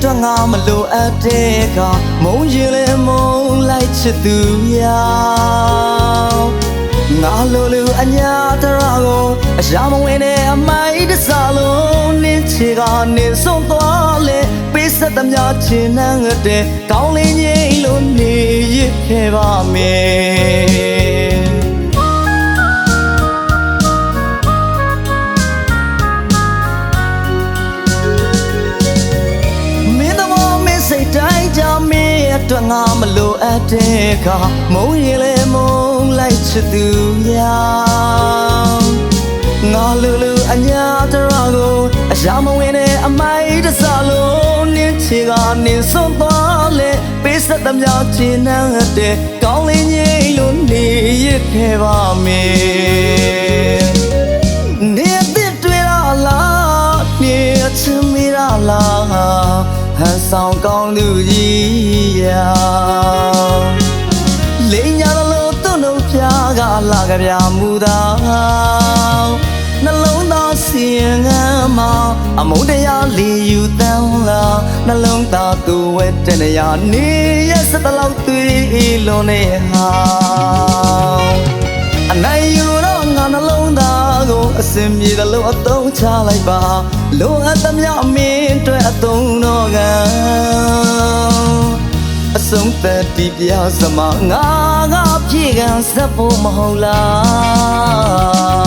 အတွက်ငါမလိုအပ်တဲ့ကမုန်းရင်လည်းမုန်းလိုက်ချစ်သူများငါလိုလူအညာတရာကိုအရာမဝင်တဲ့အမိုက်တစားလုံးနင်းချေကနေဆုံးသွားလေပေးဆက်သမျှချင်နှံ့တဲ့ကောင်းလေးငိမ့်လို့နေရခဲ့ပါမယ်စိတ်တိုင်းကြမင်းအတွက်ငါမလိုအပ်တဲ့ကမုန်းရင်လည်းမုန်းလိုက်ချစ်သူများငါလူလူအညာတရာကိုအရာမဝင်တဲ့အမိုက်တစားလုံးနင်းချေကနေဆုံးသွားလေပေးဆက်သမျှချင်နှံ့တဲ့ကောင်းလေးငိမ့်လို့နေရခဲ့ပါမယ်နေအစ်တွေ့ရလားနေအချင်မိရလားဟန်ဆောင်ကောင်းသူကြီးရာလိန်ညာလို့သူ့နှုတ်ဖျားကလာကြပြမှုသာနှလုံးသားစီရင်ငမ်းမှာအမုန်းတရားလေးယူတန်းလာနှလုံးသားသူဝဲတဲ့နေရာနေရစတဲ့လောက်သွေးလုံးနဲ့ဟာအနိုင်ယူတော့ငါနှလုံးသားကိုအစင်ပြေတယ်လို့အသုံးချလိုက်ပါလိုအပ်သမျှအမင်းအတွက်အသုံးတော့ကအဆုံးသက်ဒီပြစမငါဖြည့်ကန်စပ်ဖို့မဟုတ်လား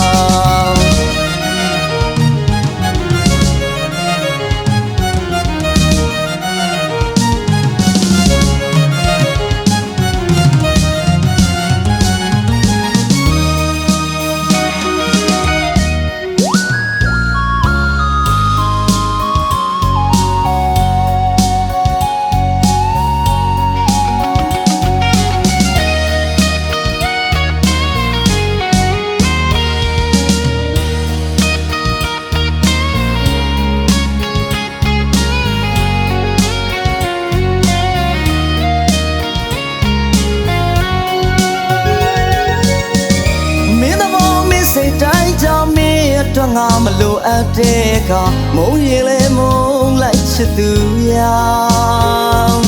စိတ်တိုင်းကြမင်းအတွက်ငါမလိုအပ်တဲ့ကမုန်းရင်လည်းမုန်းလိုက်ချစ်သူများ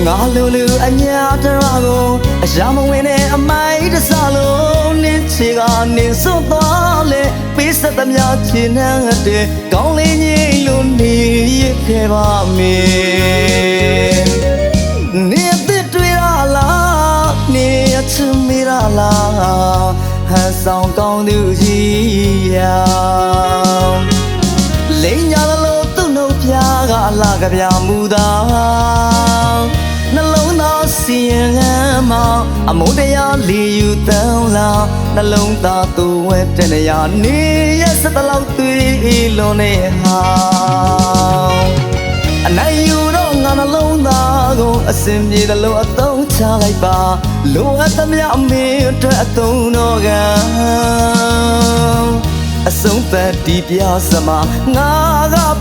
ငါလိုလူအညာတရာကိုအရာမဝင်တဲ့အမိုက်တစားလုံးနင်းချေကနေဆုံးသွားလေပေးဆက်သမျှချင်နှံ့တဲ့ကောင်းလေးငိမ့်လို့နေရခဲ့ပါမယ်နေအစ်တွေ့ရလားနေအချင်မိရလားဟန်ဆောင်ကောင်းသူကြီးရာလိန်ညာလို့သူ့နှုတ်ဖျားကလာကြပြမှုသာနှလုံးသားစီရင်ငမ်းမှာအမုန်းတရားလေးယူတန်းလာနှလုံးသားသူဝဲတဲ့နေရာနေရစတဲ့လောက်သွေးလုံးနဲ့ဟာအနိုင်ယူတော့ငါနှလုံးသားကိုအစင်ပြေတယ်လို့အသုံးချလိုက်ပါလိုအပ်သမျှအမင်းအတွက်အသုံးတော့ကအဆုံးသက်ဒီပြစမငါ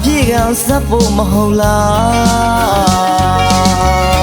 ဖြည့်ကန်စပ်ဖို့မဟုတ်လား